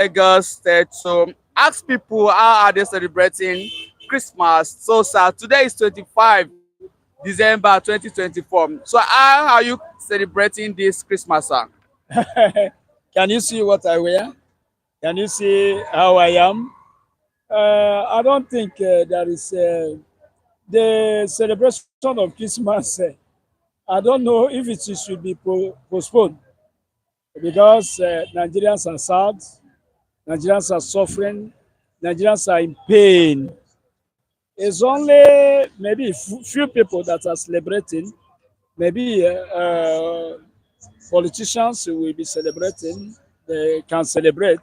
Lagos State. So ask people how are they celebrating Christmas so sad. Today is 25 December 2024. So how are you celebrating this Christmas, sir? Can you see what I wear? Can you see how I am? I don't think there is the celebration of Christmas. I don't know if it should be postponed because Nigerians are sad, Nigerians are suffering, Nigerians are in pain. It's only maybe few people that are celebrating. Maybe politicians will be celebrating. They can celebrate.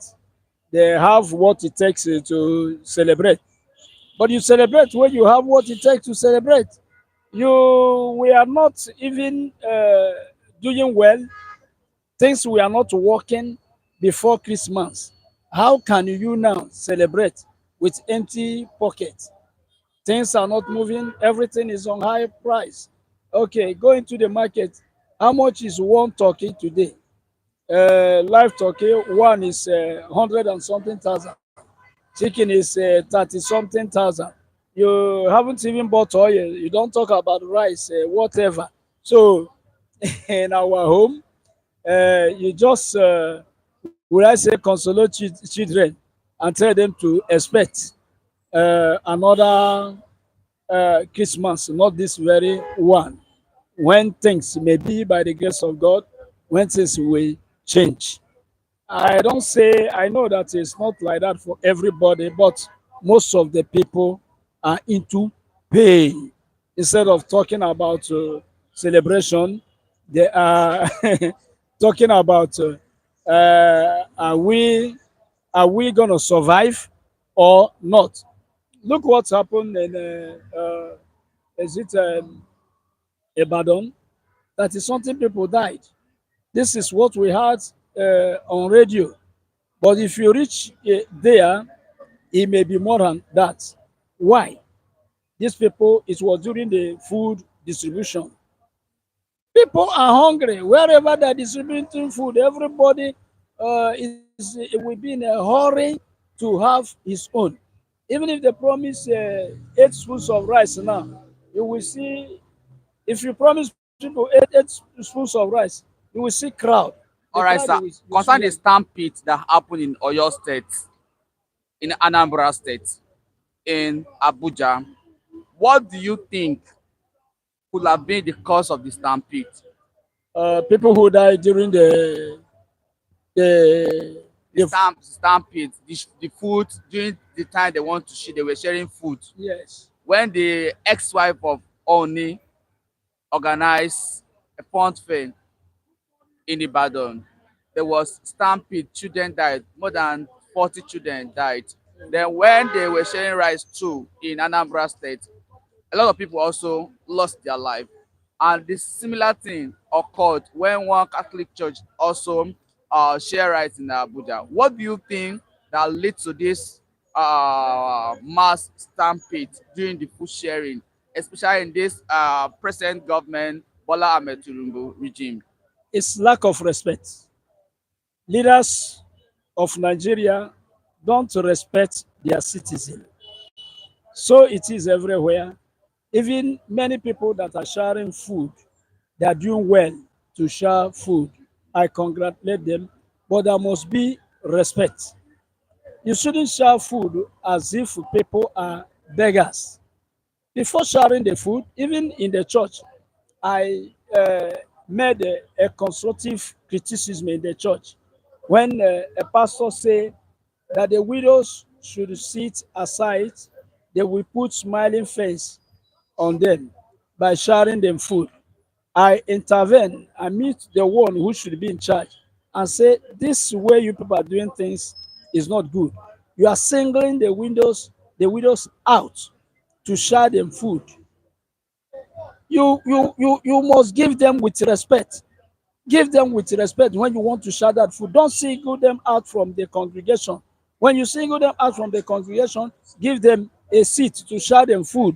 They have what it takes to celebrate. But you celebrate when you have what it takes to celebrate. We are not even doing well. Things we are not working before Christmas. How can you now celebrate with empty pockets? Things are not moving. Everything is on high price. Okay, go into the market. How much is one turkey today? Live turkey, one is 100 and something thousand. Chicken is 30 something thousand. You haven't even bought oil. You don't talk about rice, whatever. So, in our home, you just, would I say, console children and tell them to expect another Christmas, not this very one, when things may be by the grace of God, when things will change. I don't say, I know that it's not like that for everybody, but most of the people are into pain. Instead of talking about celebration, they are talking about are we going to survive or not? Look what's happened in is it Ibadan? That is something people died. This is what we had on radio. But if you reach there, it may be more than that. Why? These people, it was during the food distribution. People are hungry. Wherever they're distributing food, everybody it will be in a hurry to have his own. Even if they promise 8 spoons of rice now, you will see, if you promise people eight spoons of rice, you will see crowd. The All crowd right, sir. will see Concern the them. stampede that happened in Oyo State, in Anambra State, in Abuja, what do you think could have been the cause of the stampede? People who died during the The the stampede, the food during the time they want to share, they were sharing food. yes. When the ex-wife of Oni organized a fun fair in Ibadan, there was stampede. Children died. More than 40 children died. Then when they were sharing rice too in Anambra State, a lot of people also lost their life. And this similar thing occurred when one Catholic church also share rice in Abuja. What do you think that led to this mass stampede during the food sharing, especially in this present government Bola Ahmed Tinubu regime? It's lack of respect. Leaders of Nigeria don't respect their citizens. So it is everywhere. Even many people that are sharing food, they are doing well to share food. I congratulate them, but there must be respect. You shouldn't share food as if people are beggars. Before sharing the food, even in the church, I made a constructive criticism in the church when a pastor say that the widows should sit aside, they will put smiling face on them by sharing them food. I intervene and meet the one who should be in charge and say, this way you people are doing things is not good. You are singling the widows out to share them food. You must give them with respect. Give them with respect when you want to share that food. Don't single them out from the congregation. When you single them out from the congregation, give them a seat to share them food.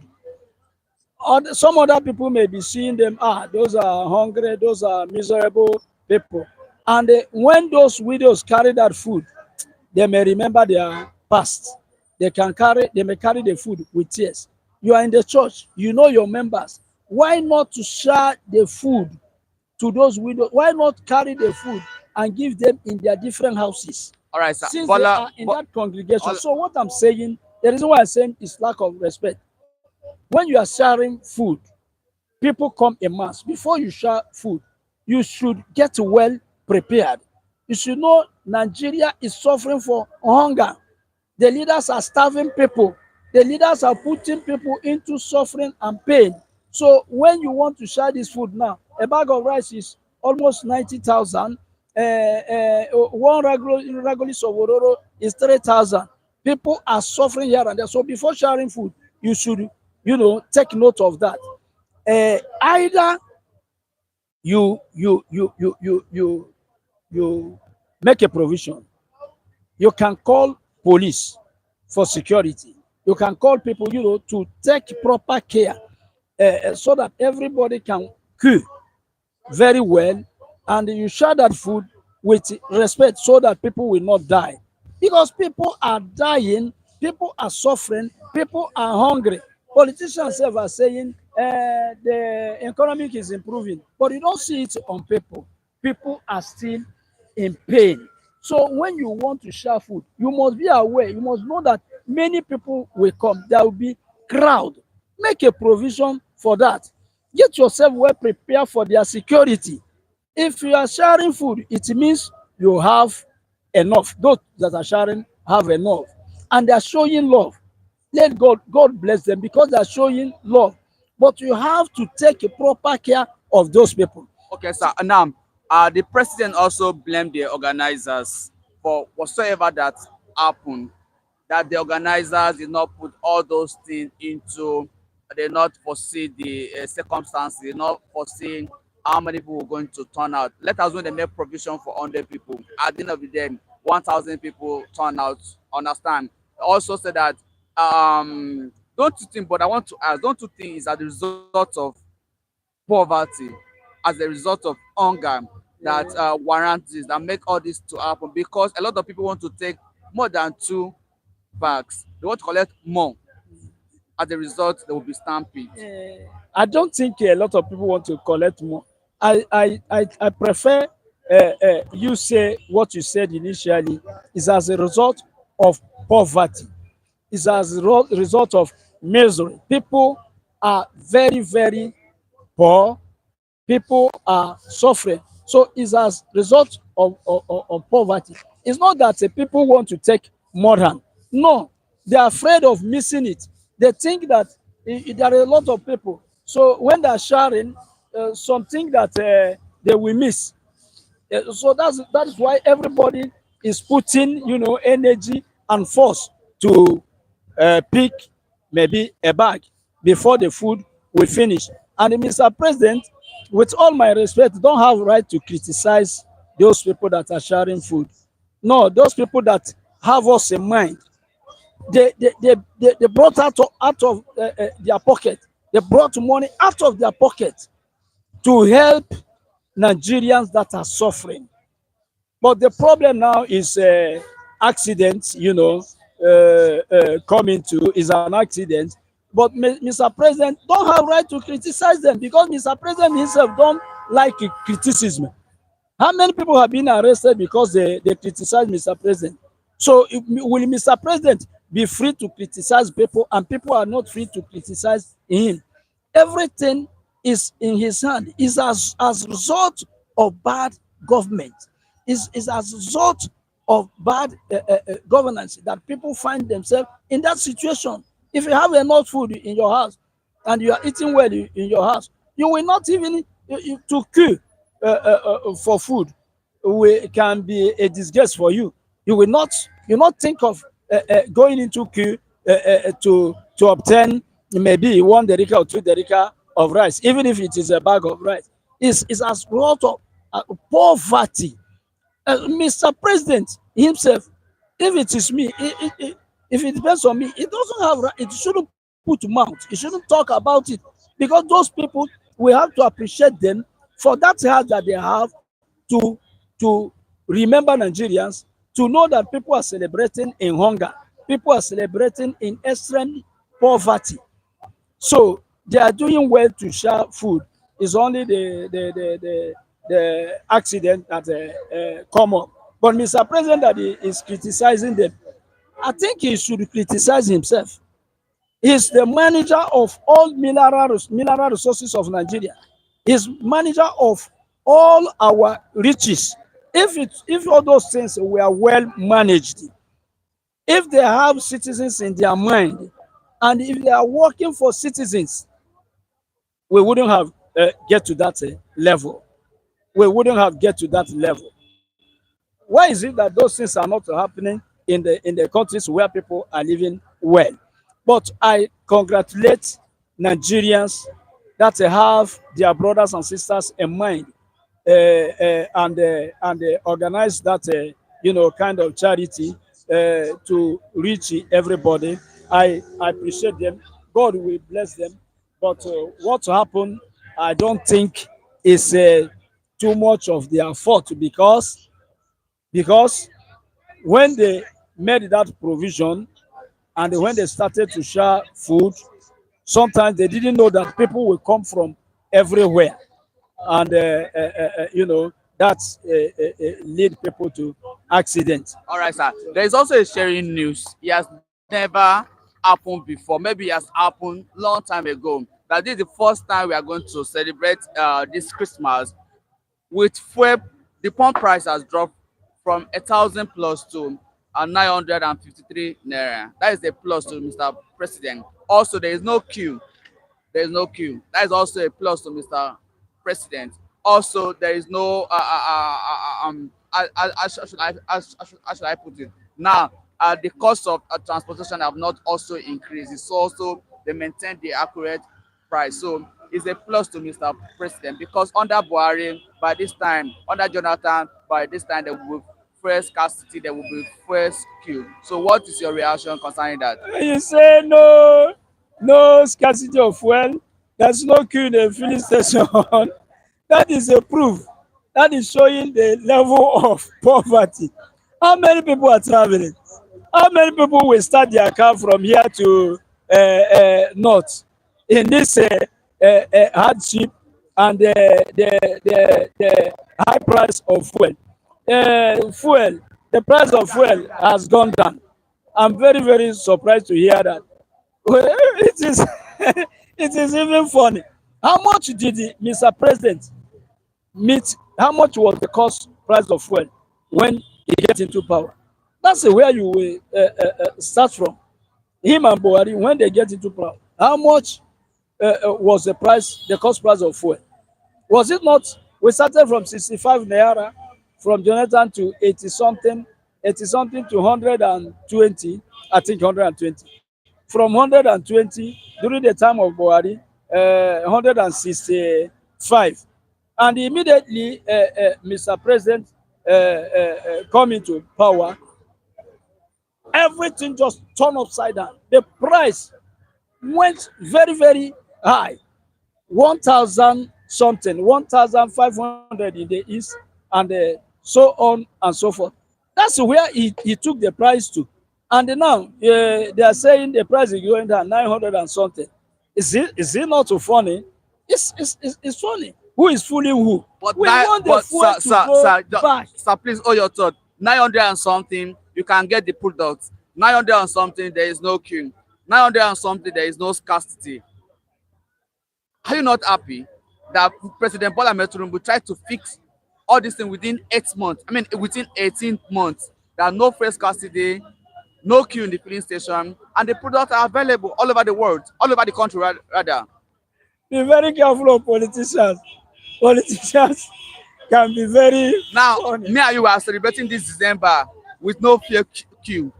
Some other people may be seeing them, those are hungry, those are miserable people. And when those widows carry that food, They may remember their past. They may carry the food with tears. You are in the church, you know your members. Why not to share the food to those widows? Why not carry the food and give them in their different houses? All right, sir. Since they Bola, are in that congregation. all, So what I'm saying, the reason why I'm saying is lack of respect. When you are sharing food, people come in mass. Before you share food, you should get well prepared. You should know Nigeria is suffering for hunger. The leaders are starving people. The leaders are putting people into suffering and pain. So when you want to share this food now, a bag of rice is almost 90,000. One regular sobororo is 3,000. People are suffering here and there. So before sharing food, you should, take note of that. Either you make a provision. You can call police for security. You can call people, to take proper care, so that everybody can queue very well, and you share that food with respect so that people will not die. Because people are dying, people are suffering, people are hungry. Politicians are saying the economic is improving, but you don't see it on people. People are still in pain. So when you want to share food, you must be aware, you must know that many people will come. There will be crowd. Make a provision for that. Get yourself well prepared for their security. If you are sharing food, it means you have enough. Those that are sharing have enough. And they are showing love. Let God bless them because they are showing love. But you have to take a proper care of those people. okay, sir. Now, the president also blamed the organizers for whatsoever that happened. That the organizers did not put all those things into, they did not foresee the circumstances, did not foresee how many people were going to turn out. Let us when they make provision for 100 people. At the end of the day, 1,000 people turn out. Understand? Also said that don't you think? But I want to ask: don't you think it's as a result of poverty, as a result of hunger, that warrants this, that make all this to happen? Because a lot of people want to take more than two bags. They want to collect more. As a result, there will be stampede. I don't think a lot of people want to collect more. I prefer you say what you said initially is as a result of poverty. Is as a result of misery. People are very, very poor. People are suffering. So it's as result of poverty. It's not that the people want to take more than. No, they are afraid of missing it. They think that there are a lot of people. So when they're sharing, something that they will miss. So that is why everybody is putting, energy and force to pick maybe a bag before the food will finish. And Mr. President, with all my respect, don't have right to criticize those people that are sharing food. No, those people that have us in mind, they brought out of their pocket. They brought money out of their pocket to help Nigerians that are suffering. But the problem now is accidents, coming to is an accident. But Mr. President don't have right to criticize them because Mr. President himself don't like criticism. How many people have been arrested because they criticize Mr. President? So will Mr. President be free to criticize people and people are not free to criticize him? Everything is in his hand. Is as result of bad government. Is as result of bad governance that people find themselves in that situation. If you have enough food in your house and you are eating well in your house, you will not even to queue for food can be a disgrace for you. You not think of going into queue to obtain maybe 1 derika or 2 derika of rice, even if it is a bag of rice. Is as a result of poverty. Mr. President himself, if it is me, if it depends on me, it doesn't have it shouldn't put mouth. It shouldn't talk about it because those people, we have to appreciate them for that heart that they have to remember Nigerians to know that people are celebrating in hunger, people are celebrating in extreme poverty. So they are doing well to share food. It's only the accident that come up. But Mr. President that he is criticizing them, I think he should criticize himself. He's the manager of all mineral resources of Nigeria. He's manager of all our riches. If all those things were well managed, if they have citizens in their mind, and if they are working for citizens, we wouldn't have get to that level. We wouldn't have get to that level. Why is it that those things are not happening in the countries where people are living well? But I congratulate Nigerians that have their brothers and sisters in mind, and organize that kind of charity to reach everybody. I appreciate them. God will bless them. But what happened, I don't think is too much of their fault, because when they made that provision and when they started to share food, sometimes they didn't know that people will come from everywhere, and that lead people to accidents. All right, sir. There is also a sharing news. It has never happened before. Maybe it has happened long time ago. That this is the first time we are going to celebrate this Christmas with fuel. The pump price has dropped from 1,000 plus to 953 naira. That is a plus to Mr. President. Also, there is no queue. There is no queue. That is also a plus to Mr. President. Also, there is no how should I put it? Now, the cost of transportation have not also increased. It's also they maintain the accurate price. So it's a plus to Mr. President because under Buhari, by this time, under Jonathan, by this time there will be first scarcity, there will be first queue. So what is your reaction concerning that? You say no scarcity of fuel, there's no queue in the filling station. That is a proof. That is showing the level of poverty. How many people are traveling? How many people will start their car from here to north in this hardship and the high price of fuel? The price of fuel has gone down. I'm very, very surprised to hear that. Well, it is it is even funny. How much did Mr. President meet? How much was the cost price of fuel when he get into power? That's where you will start from. Him and Buhari, when they get into power, how much was the cost price of fuel? Was it not? We started from 65 naira, from Jonathan to 80 something to 120. I think 120. From 120 during the time of Buhari, 165, and immediately Mr. President come into power, everything just turned upside down. The price went very, very high, 1,000 something, 1,500 in the east, and so on and so forth. That's where he took the price to. And now they are saying the price is going down 900 and something. Is it not so funny? It's funny. Who is fooling who? But We want the fuel to go back. sir, please hold your thought. 900 and something, you can get the product. 900 and something, there is no queue. 900 and something, there is no scarcity. Are you not happy that President Bola Ahmed Tinubu tried to fix all these things within 8 months? I mean, within 18 months. There are no fresh scarcity, no queue in the filling station, and the products are available all over the world, all over the country rather. Be very careful of politicians. Politicians can be very Now, funny. me and you are celebrating this December with no fear queue,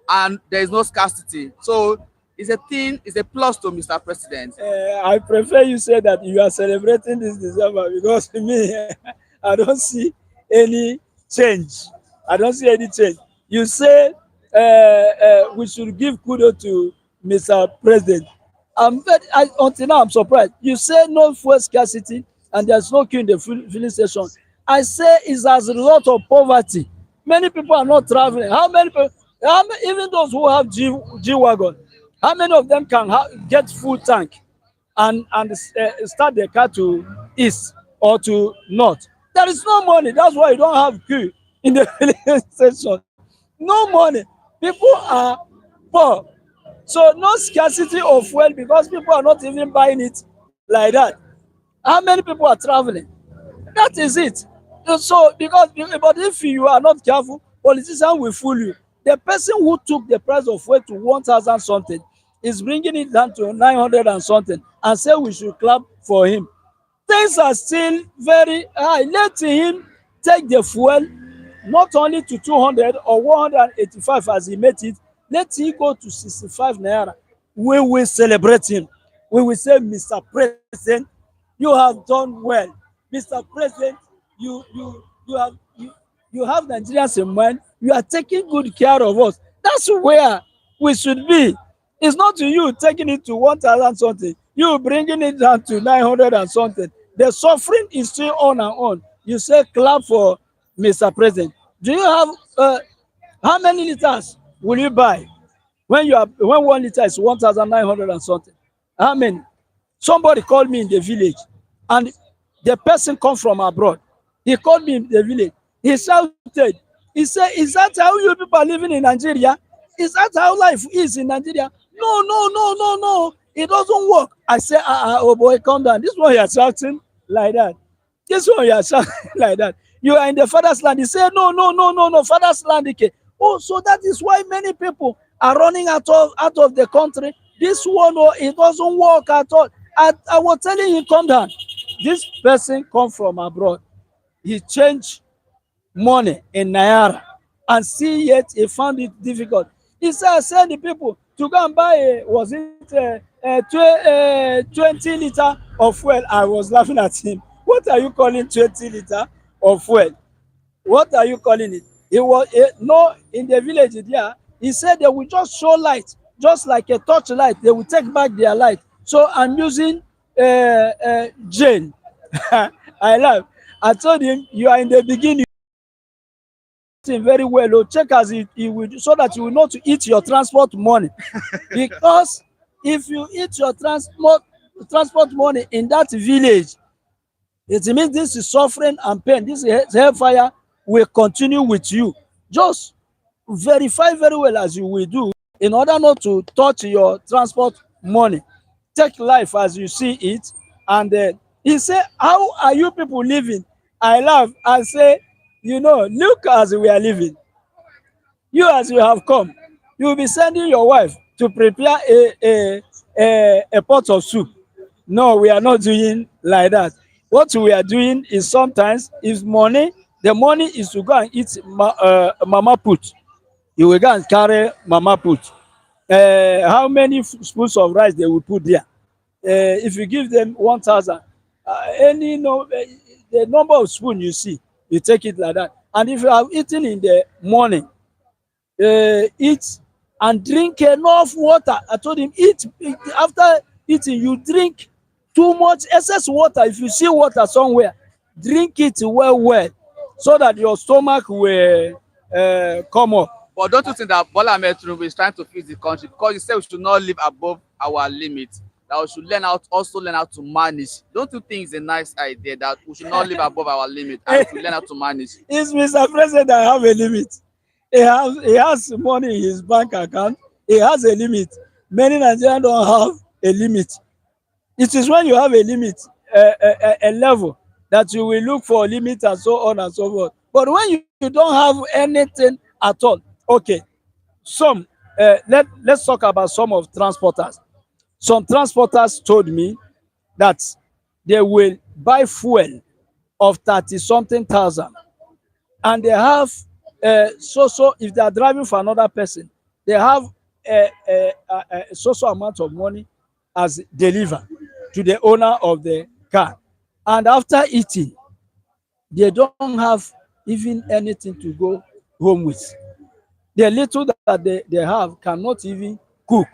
and there is no scarcity. So it's a plus to Mr. President. I prefer you say that you are celebrating this December, because to me, I don't see any change. I don't see any change. You say we should give kudos to Mr. President. Until now, I'm surprised. You say no fuel scarcity and there's no queue in the filling station. I say it's as a result of poverty. Many people are not traveling. How many people, even those who have G wagon, how many of them can get full tank and start their car to east or to north? There is no money. That's why you don't have queue in the filling station. No money. People are poor. So no scarcity of fuel because people are not even buying it like that. How many people are traveling? That is it. So because but if you are not careful, politicians will fool you. The person who took the price of fuel to 1,000 something is bringing it down to 900 and something and say we should clap for him. Things are still very high. Let him take the fuel not only to 200 or 185 as he made it. Let him go to 65 naira. We will celebrate him. We will say, Mr. President, you have done well. Mr. President, you have Nigerians in mind. You are taking good care of us. That's where we should be. It's not to you taking it to 1,000 something. You bringing it down to 900 and something. The suffering is still on and on. You say clap for Mr. President. Do you have how many liters will you buy when 1 liter is 1,900 and something? How many? Somebody called me in the village, and the person come from abroad. He called me in the village. He shouted. He said, "Is that how you people are living in Nigeria? Is that how life is in Nigeria?" No, no, no, no, no. It doesn't work. I say, oh boy, calm down. This one you are shouting like that. This one you are shouting like that. You are in the father's land. He said, no, no, no, no, no, father's land. Okay. Oh, so that is why many people are running out of the country. This one, oh, it doesn't work at all. I was telling him, calm down. This person come from abroad. He changed money in naira and see yet he found it difficult. He said, I send the people to go and buy was it 20 liter of fuel. I was laughing at him. What are you calling 20 liter of fuel? What are you calling it? It was no, in the village there. He said they will just show light, just like a torch light. They will take back their light. So I'm using Jane. I laugh. I told him you are in the beginning very well. Oh, check as he will do, so that you will know to eat your transport money. Because if you eat your transport money in that village, it means this is suffering and pain. This hellfire will continue with you. Just verify very well as you will do in order not to touch your transport money. Take life as you see it. And he said, how are you people living? I laugh and say, look as we are living. You as you have come, you will be sending your wife to prepare a pot of soup. No, we are not doing like that. What we are doing is sometimes if the money is to go and eat mama put. You will go and carry mama put. How many spoons of rice they will put there? If you give them 1,000, the number of spoon you see, you take it like that. And if you have eaten in the morning, eat and drink enough water. I told him, eat after eating, you drink too much excess water. If you see water somewhere, drink it well, so that your stomach will come up. But don't you think that Bola Ahmed Tinubu is trying to fix the country because he said we should not live above our limit? That we should also learn how to manage. Don't you think it's a nice idea that we should not live above our limit and we should learn how to manage? Is Mr. President that have a limit? He has money in his bank account. He has a limit. Many Nigerians don't have a limit. It is when you have a limit, a level, that you will look for a limit and so on and so forth. But when you don't have anything at all, okay. Let's talk about some of transporters. Some transporters told me that they will buy fuel of 30 something thousand, and they have so if they are driving for another person, they have a amount of money as deliver to the owner of the car, and after eating, they don't have even anything to go home with. The little that they have cannot even cook.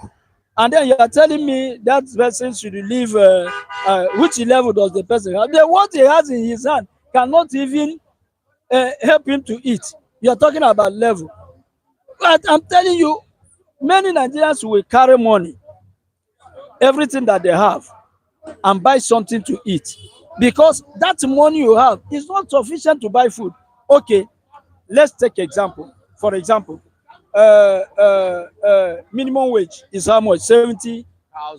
And then you are telling me that person should leave. Which level does the person have? What he has in his hand cannot even help him to eat. You are talking about level. But I'm telling you, many Nigerians will carry money, everything that they have, and buy something to eat, because that money you have is not sufficient to buy food. Okay, let's take example. For example, minimum wage is how much? 1,000.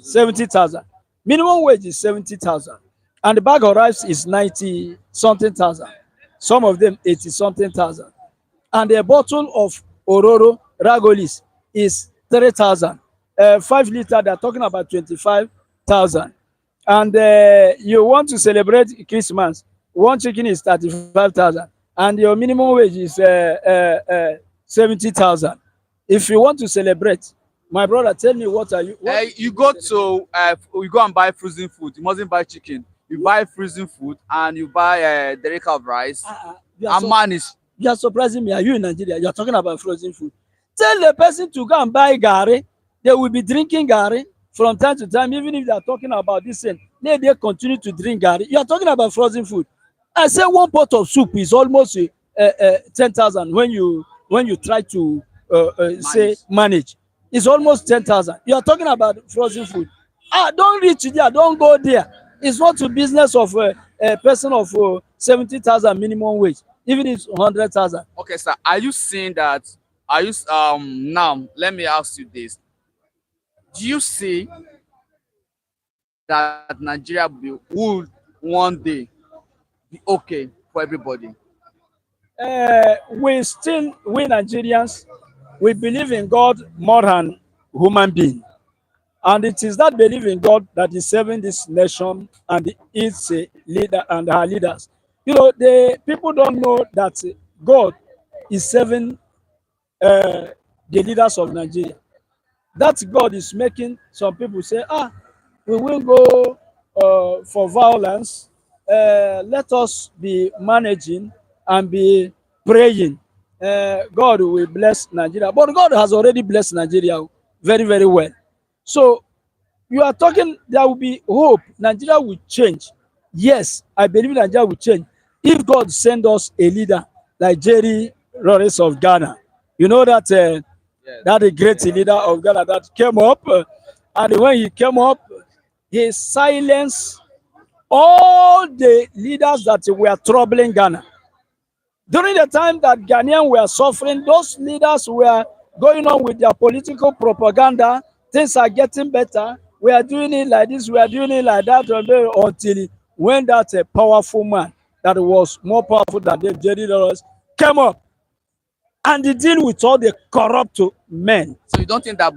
70,000. Minimum wage is 70,000, and the bag of rice is 90 something thousand. Some of them 80 something thousand, and a bottle of Ororo Ragolis is 3,000. 5 liter, they're talking about 25,000. And you want to celebrate Christmas, one chicken is 35,000, and your minimum wage is 70,000. If you want to celebrate, my brother, tell me what are you? What You go to you go and buy frozen food. You mustn't buy chicken. You buy frozen food and you buy the of rice. you are And so man is you are surprising me. Are you in Nigeria? You are talking about frozen food. Tell the person to go and buy gari. They will be drinking gari from time to time, even if they are talking about this thing. Let they continue to drink gari. You are talking about frozen food. I say one pot of soup is almost 10,000 when you try to say manage. manage. It's almost 10,000. You are talking about frozen food. Don't reach there. Don't go there. It's not a business of a person of 70,000 minimum wage, even if it's 100,000. Okay, sir. Are you seeing that? Are you now? Let me ask you this: do you see that Nigeria will one day be okay for everybody? We Nigerians, we believe in God more than human being. And it is that belief in God that is saving this nation and its leader and her leaders. You know, the people don't know that God is saving the leaders of Nigeria. That God is making some people say, we will go for violence. Let us be managing and be praying. God will bless Nigeria. But God has already blessed Nigeria very, very well. So you are talking, there will be hope. Nigeria will change. Yes, I believe Nigeria will change. If God send us a leader like Jerry Rawlings of Ghana, you know that Yes. that a great leader of Ghana that came up, and when he came up, he silenced all the leaders that were troubling Ghana. During the time that Ghanaians were suffering, those leaders were going on with their political propaganda. Things are getting better. We are doing it like this, we are doing it like that, until when that a powerful man that was more powerful than the Jerry Lawrence came up and he deal with all the corrupt men. So you don't think that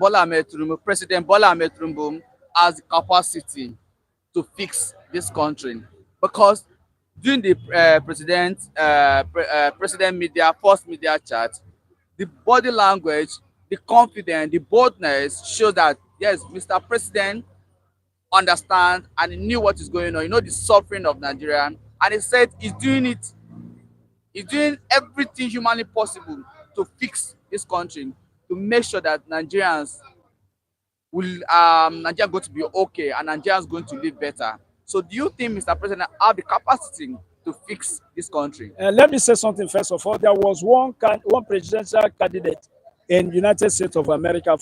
President Bola Ahmed Tinubu has the capacity to fix this country? Because during the president media first media chat, the body language, the confidence, the boldness shows that yes, Mr. President understands and he knew what is going on. You know the suffering of Nigeria, and he said he's doing it. He's doing everything humanly possible to fix this country, to make sure that Nigerians will Nigeria going to be okay and Nigerians going to live better. So do you think Mr. President have the capacity to fix this country? Let me say something first of all. There was one presidential candidate in United States of America.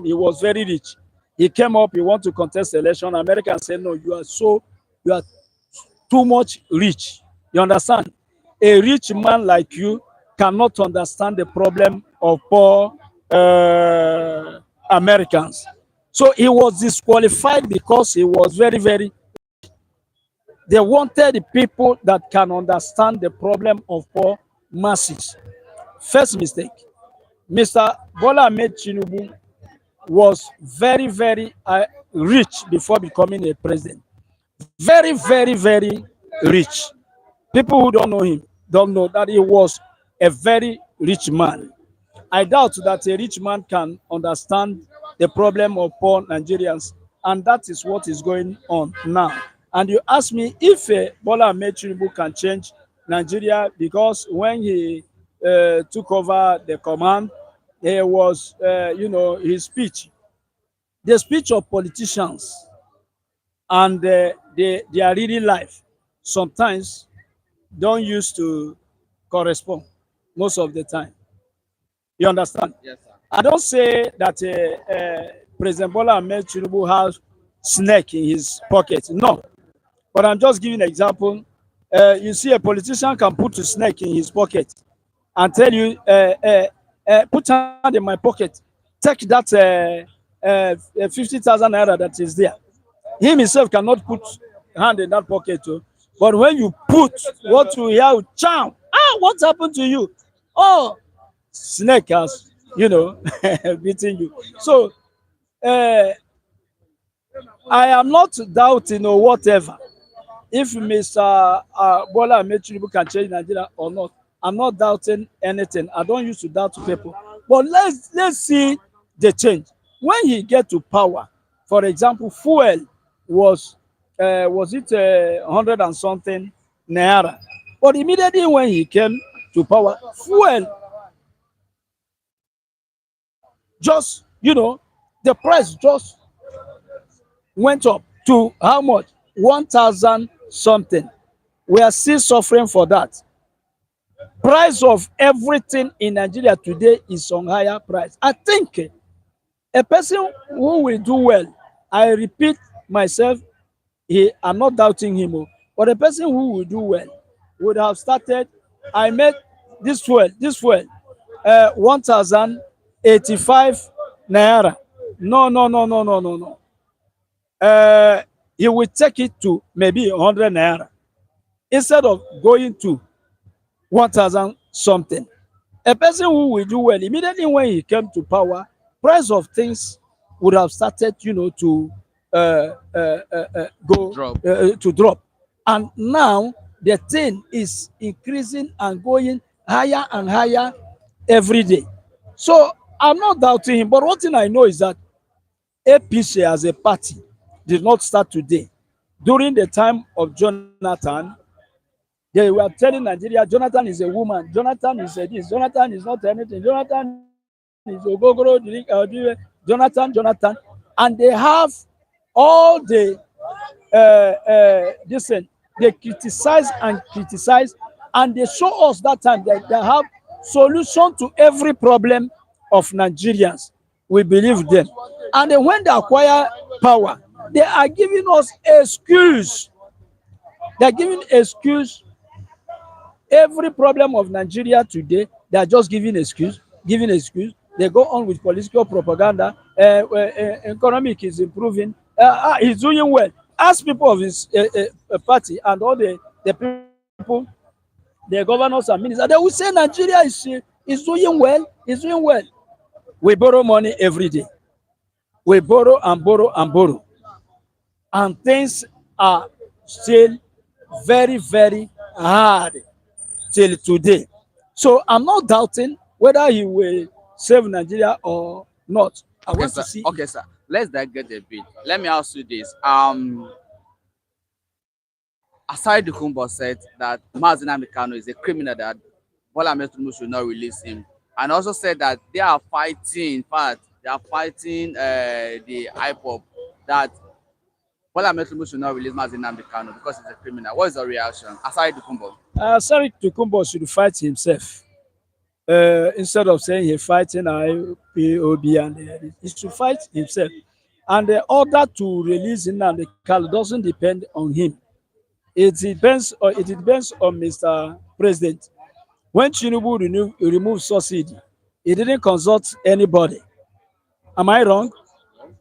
He was very rich. He came up. He want to contest the election. America said, "No, you are too much rich." You understand? A rich man like you cannot understand the problem of poor Americans. So he was disqualified because he was very, very. They wanted people that can understand the problem of poor masses. First mistake. Mr. Bola Ahmed Tinubu was very, very rich before becoming a president. Very, very, very rich. People who don't know him don't know that he was a very rich man. I doubt that a rich man can understand the problem of poor Nigerians, and that is what is going on now. And you ask me if Bola Ahmed Tinubu can change Nigeria, because when he took over the command, there was, his speech, the speech of politicians and their real life sometimes don't used to correspond. most of the time. You understand? Yes, sir. I don't say that President Bola Ahmed Tinubu has snake in his pocket. No, but I'm just giving an example. You see, a politician can put a snake in his pocket and tell you, put hand in my pocket, take that 50,000 naira that is there. Him himself cannot put hand in that pocket too. But when you put what you hear, charm, what happened to you? Oh, snake has, beaten you. So I am not doubting or whatever if Mr. Bola Ahmed Tinubu can change Nigeria or not. I'm not doubting anything. I don't used to doubt people. But let's see the change. When he get to power, for example, fuel was it 100 and something naira. But immediately when he came to power, fuel just, the price just went up to how much? 1,000 something. We are still suffering for that. Price of everything in Nigeria today is on higher price. I think a person who will do well, I repeat myself, I'm not doubting him, but a person who will do well would have started. I made this fuel 1,085 naira. No, no, no, no, no, no, no. He will take it to maybe 100 naira instead of going to 1,000 something. A person who will do well immediately when he came to power, price of things would have started, to go Drop. To drop, and now the thing is increasing and going higher and higher every day. So I'm not doubting him, but one thing I know is that APC as a party did not start today. During the time of Jonathan, they were telling Nigeria, Jonathan is a woman, Jonathan is a this, Jonathan is not anything, Jonathan is Ogogoro, Jonathan, and they have all the listen, they criticize and criticize, and they show us that time that they have solution to every problem of Nigerians. We believe them. And then when they acquire power, they are giving us excuse. They're giving excuse. Every problem of Nigeria today, they are just giving excuse. They go on with political propaganda. Economic is improving. He's doing well. Ask people of his party and all the people, the governors and ministers, they will say Nigeria is doing well. Is doing well. We borrow money every day. We borrow and borrow and borrow. And things are still very, very hard till today. So I'm not doubting whether he will save Nigeria or not. I Okay, want sir. to see. Okay, sir. Let's digest a bit. Let me ask you this. Asari Dukumbo said that Mazi Nnamdi Kanu is a criminal, that Bola Ahmed Tinubu should not release him, and also said that they are fighting. In fact, they are fighting the IPOB, that Bola Ahmed Tinubu should not release Mazi Nnamdi Kanu because he's a criminal. What is your reaction, Asari Dukumbo? Asari Dukumbo should fight himself. Instead of saying he's fighting IPOB, and he should fight himself. And the order to release Nnamdi Kanu doesn't depend on him. It depends on Mr. President. When Tinubu removed subsidy, he didn't consult anybody. Am I wrong?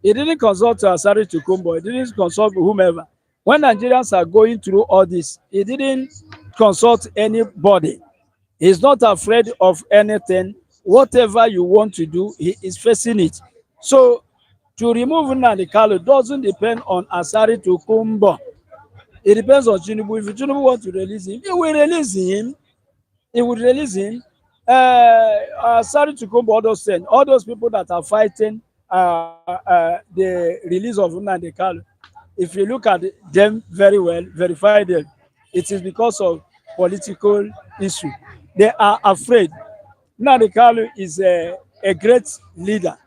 He didn't consult Asari Dukumbo. He didn't consult whomever. When Nigerians are going through all this, he didn't consult anybody. He's not afraid of anything. Whatever you want to do, he is facing it. So to remove Nnamdi Kanu doesn't depend on Asari Dukumbo. It depends on Tinubu. If Tinubu wants to release him, he will release him. He will release him. Sorry to come, all those people that are fighting the release of Nnamdi Kanu. If you look at them very well, verify them, it is because of political issue. They are afraid. Nnamdi Kanu is a great leader.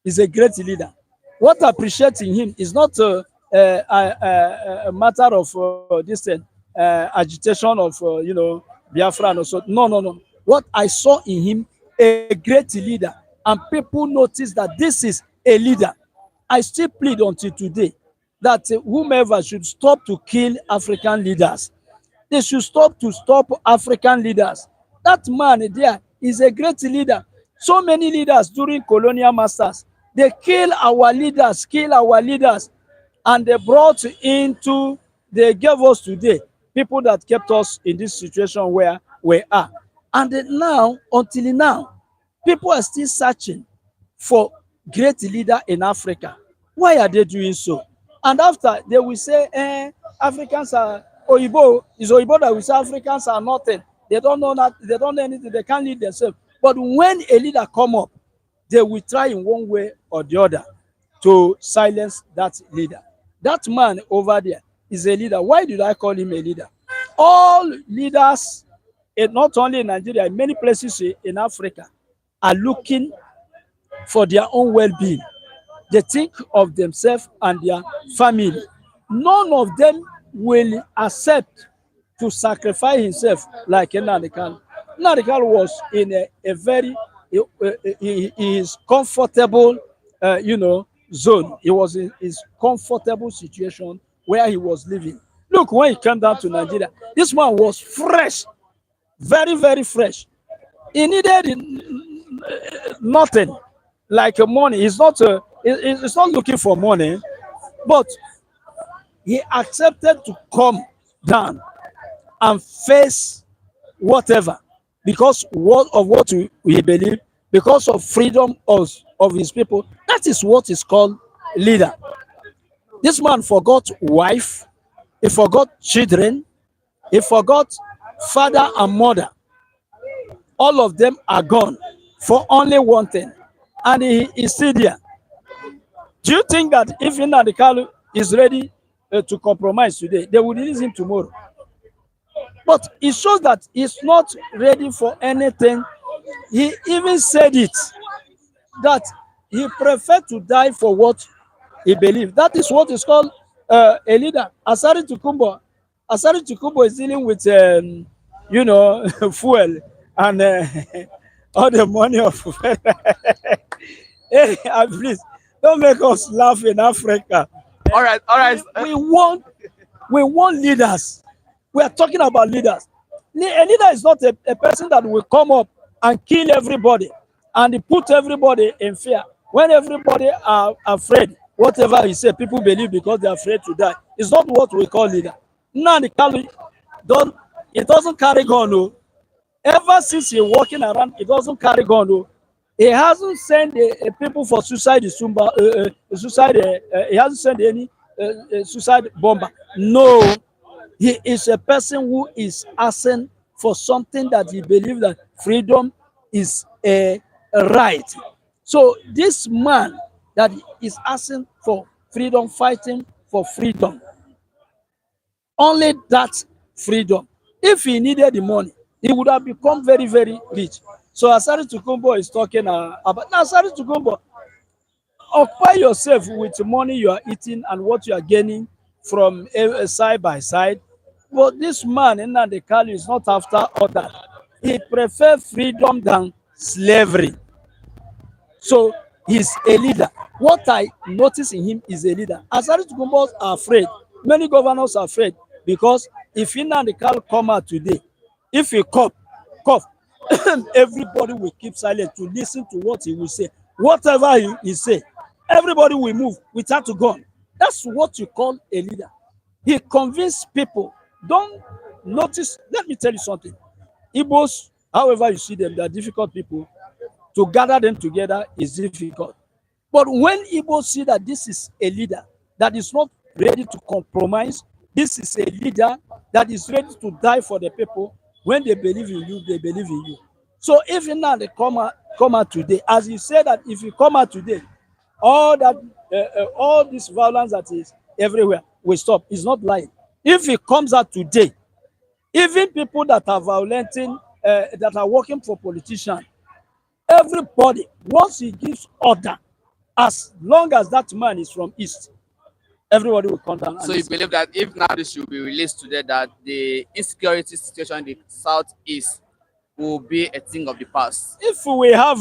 He's a great leader. What I appreciate in him is not a matter of this agitation of Biafra and also. No, no, no. what I saw in him, a great leader, and people notice that this is a leader. I still plead until today that whomever should stop to kill African leaders. They should stop African leaders. That man there is a great leader. So many leaders during colonial masters, they kill our leaders, and they brought into, they gave us today people that kept us in this situation where we are. And now, until now, people are still searching for great leader in Africa. Why are they doing so? And after they will say, Africans are Oyibo, is Oyibo that will say Africans are nothing. They don't know that, they don't know anything, they can't lead themselves. But when a leader come up, they will try in one way or the other to silence that leader. That man over there is a leader. Why did I call him a leader? All leaders, not only in Nigeria, in many places in Africa, are looking for their own well-being. They think of themselves and their family. None of them will accept to sacrifice himself like Nnamdi Kanu. Nnamdi Kanu was in a very he is comfortable, zone. He was in his comfortable situation where he was living. Look, when he came down to Nigeria, this man was fresh, very, very fresh. He needed nothing like money. He's not looking for money, but he accepted to come down and face whatever because of what we believe, because of freedom of his people. That is what is called leader. This man forgot wife, he forgot children, he forgot father and mother. All of them are gone for only one thing, and he is still there. Do you think that if Nnamdi Kanu is ready to compromise today, they will release him tomorrow? But it shows that he's not ready for anything. He even said it, that he preferred to die for what he believed. That is what is called a leader. Asari Tukumbo is dealing with, fuel and all the money of. Hey, please don't make us laugh in Africa. All right, all right. We want leaders. We are talking about leaders. A leader is not a person that will come up and kill everybody and put everybody in fear. When everybody are afraid, whatever he say, people believe because they are afraid to die. It's not what we call leader. Nnamdi Kanu it doesn't carry gun. No. Ever since he walking around, it doesn't carry gun. No. He hasn't sent people for suicide. He hasn't sent any suicide bomber. No, he is a person who is asking for something that he believes that freedom is a right. So this man that is asking for freedom, fighting for freedom, only that freedom. If he needed the money, he would have become very, very rich. So Asari Tukumbo is talking about. Now, Asari Tukumbo, occupy yourself with the money you are eating and what you are gaining from side by side. But this man, Nnamdi Kanu, is not after all that. He prefers freedom than slavery. So he's a leader. What I notice in him is a leader. Asari Tukumbo are afraid. Many governors are afraid because if Nnamdi Kanu come out today, if he cough, everybody will keep silent to listen to what he will say. Whatever he say, everybody will move without to go. That's what you call a leader. He convinced people. Don't notice. Let me tell you something. Igbos, however you see them, they are difficult people. To gather them together is difficult. But when Igbos see that this is a leader that is not ready to compromise, this is a leader that is ready to die for the people. When they believe in you, they believe in you. So if now they come out today, as you said that if you come out today, all this violence that is everywhere will stop. It's not lying. If it comes out today, even people that are violenting, that are working for politicians, everybody, once he gives order, as long as that man is from East, everybody will come down. So you believe that if now this should be released today, that the insecurity situation in the southeast will be a thing of the past. If we have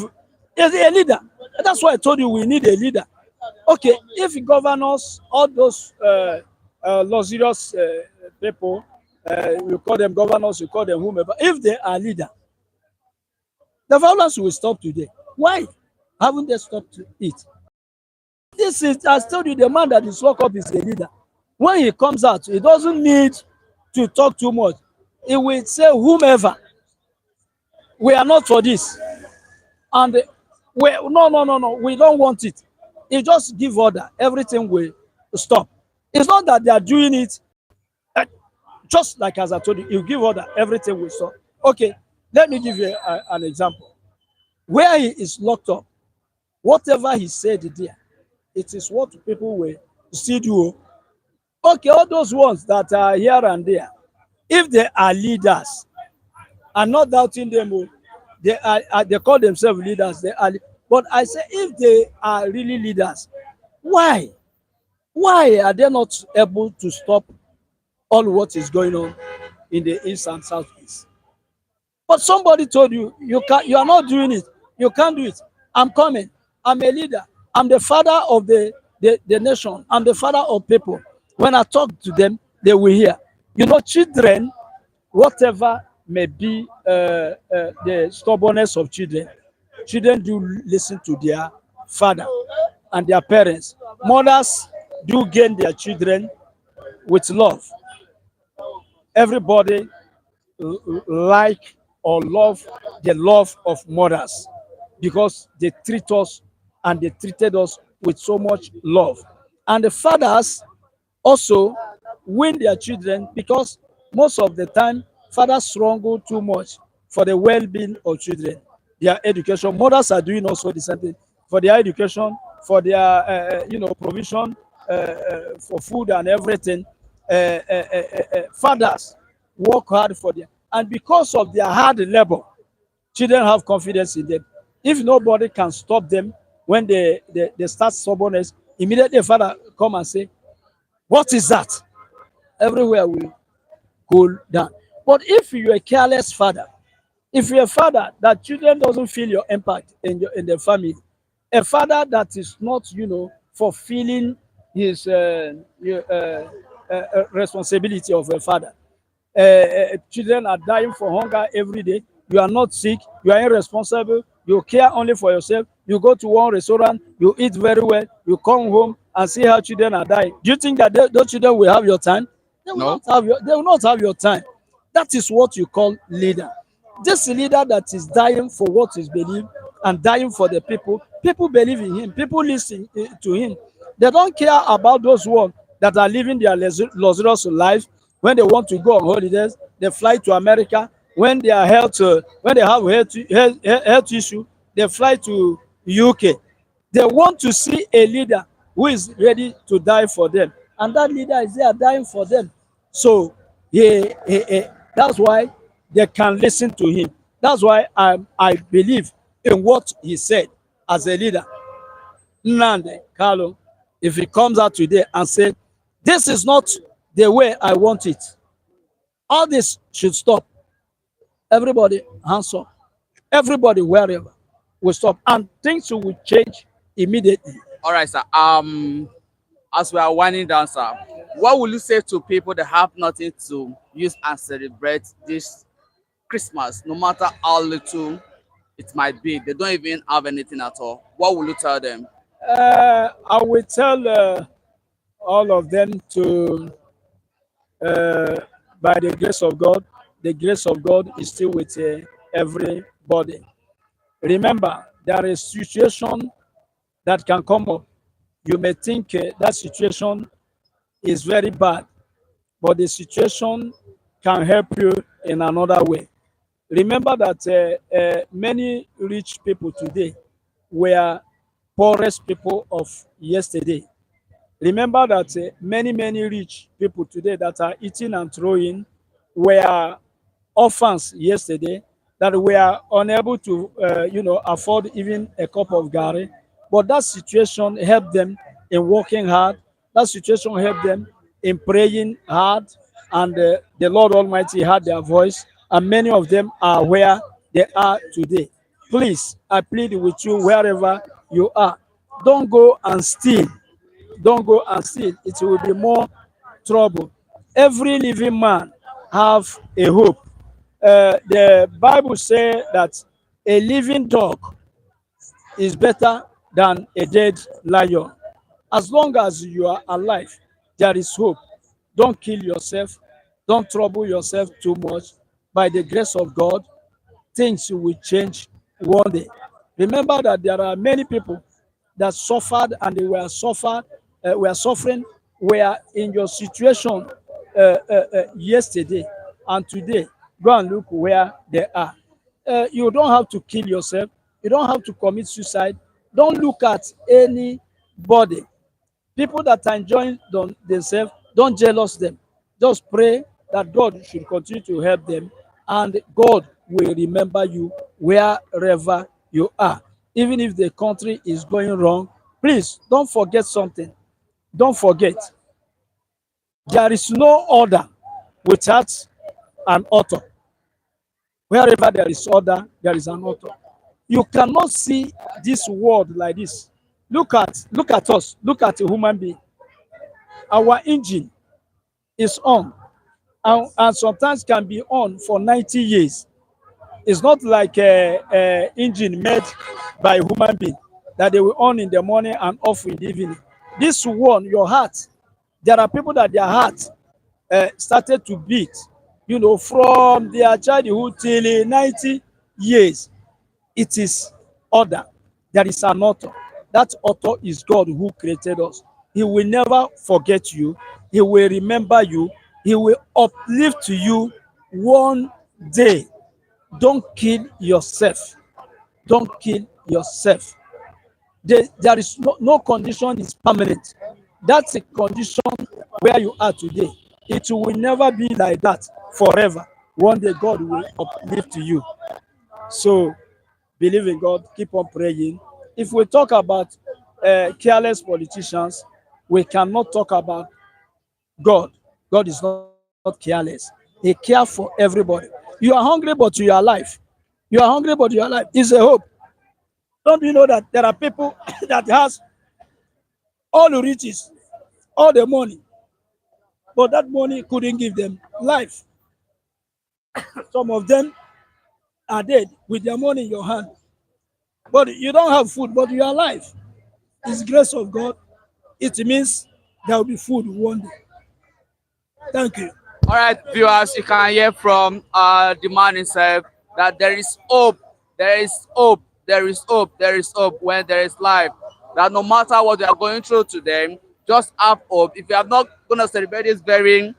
a leader, that's why I told you we need a leader. Okay, if governors, all those luxurious people, you call them governors, you call them whomever, if they are leader, the violence will stop today. Why haven't they stopped it? This is, I told you, the man that is locked up is a leader. When he comes out, he doesn't need to talk too much. He will say, whomever, we are not for this. And we, no, no, no, no, we don't want it. He just give order, everything will stop. It's not that they are doing it, uh, just like as I told you, you give order, everything will stop. Okay, let me give you an example. Where he is locked up, whatever he said there, it is what people will still do. Okay, all those ones that are here and there, if they are leaders, I'm not doubting them. They call themselves leaders. They are, but I say if they are really leaders, why? Why are they not able to stop all what is going on in the east and southeast? But somebody told you you are not doing it. You can't do it. I'm coming. I'm a leader. I'm the father of the nation. I'm the father of people. When I talk to them, they will hear. You know, children, whatever may be the stubbornness of children, children do listen to their father and their parents. Mothers do gain their children with love. Everybody like or love the love of mothers because they treat us and they treated us with so much love. And the fathers also win their children because most of the time fathers struggle too much for the well-being of children, their education. Mothers are doing also the same thing for their education, for their provision for food and everything. Fathers work hard for them, and because of their hard labor, children have confidence in them. If nobody can stop them when they start stubbornness, immediately the father come and say, what is that? Everywhere will cool down. But if you're a careless father, if you're a father that children doesn't feel your impact in the family, a father that is not, fulfilling his responsibility of a father, children are dying for hunger every day. You are not sick. You are irresponsible. You care only for yourself. You go to one restaurant. You eat very well. You come home and see how children are dying. Do you think that those children will have your time? They will No. not have your. They will not have your time. That is what you call leader. This leader that is dying for what is believed and dying for the people. People believe in him. People listen to him. They don't care about those ones that are living their luxurious life. When they want to go on holidays, they fly to America. When they are when they have health issue, they fly to UK. They want to see a leader who is ready to die for them, and that leader is there dying for them. So that's why they can listen to him. That's why I believe in what he said as a leader. Nnamdi Kanu, if he comes out today and say, this is not the way I want it, all this should stop. Everybody hands up. Everybody wherever will stop, and things will change immediately. All right, sir. As we are winding down, sir, what will you say to people that have nothing to use and celebrate this Christmas, no matter how little it might be? They don't even have anything at all. What will you tell them? I will tell all of them to, by the grace of God is still with everybody. Remember, there is situation that can come up. You may think that situation is very bad, but the situation can help you in another way. Remember that many rich people today were poorest people of yesterday. Remember that many rich people today that are eating and throwing were orphans yesterday that were unable to, afford even a cup of gari. But that situation helped them in working hard. That situation helped them in praying hard, and the Lord Almighty heard their voice, and many of them are where they are today. Please, I plead with you wherever you are. Don't go and steal. Don't go and steal. It will be more trouble. Every living man have a hope. The Bible says that a living dog is better than a dead lion. As long as you are alive, there is hope. Don't kill yourself. Don't trouble yourself too much. By the grace of God, things will change one day. Remember that there are many people that suffered and they were suffering, were in your situation yesterday and today. Go and look where they are. You don't have to kill yourself. You don't have to commit suicide. Don't look at anybody. People that are enjoying themselves, don't jealous them. Just pray that God should continue to help them and God will remember you wherever you are. Even if the country is going wrong, please don't forget something. Don't forget, there is no order without an author. Wherever there is order, there is an author. You cannot see this world like this. Look at us. Look at a human being. Our engine is on and sometimes can be on for 90 years. It's not like a engine made by a human being that they will on in the morning and off in the evening. This one, your heart, there are people that their heart started to beat, from their childhood till 90 years. It is order. There is an author. That author is God who created us. He will never forget you. He will remember you. He will uplift you one day. Don't kill yourself. Don't kill yourself. There is no condition is permanent. That's a condition where you are today. It will never be like that forever. One day God will uplift you. So believe in God, keep on praying. If we talk about careless politicians, we cannot talk about God. God is not careless. He cares for everybody. You are hungry, but you are alive. You are hungry, but you are alive. It's a hope. Don't you know that there are people that has all the riches, all the money, but that money couldn't give them life. Some of them are dead with their money in your hand. But you don't have food, but you are alive. It's grace of God. It means there will be food one day. Thank you. All right, viewers, you can hear from the man himself that there is hope, there is hope, there is hope, there is hope when there is life. That no matter what you are going through today, just have hope. If you are not going to celebrate this very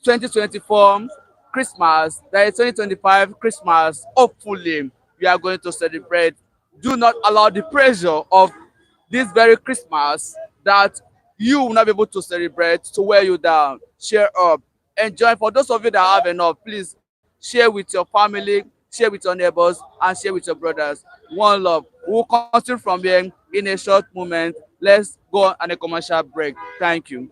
2024 Christmas, there is 2025 Christmas, hopefully we are going to celebrate. Do not allow the pressure of this very Christmas that you will not be able to celebrate to wear you down. Share up. Enjoy. For those of you that have enough, please share with your family, share with your neighbors, and share with your brothers. One love. We'll continue from here in a short moment. Let's go on a commercial break. Thank you.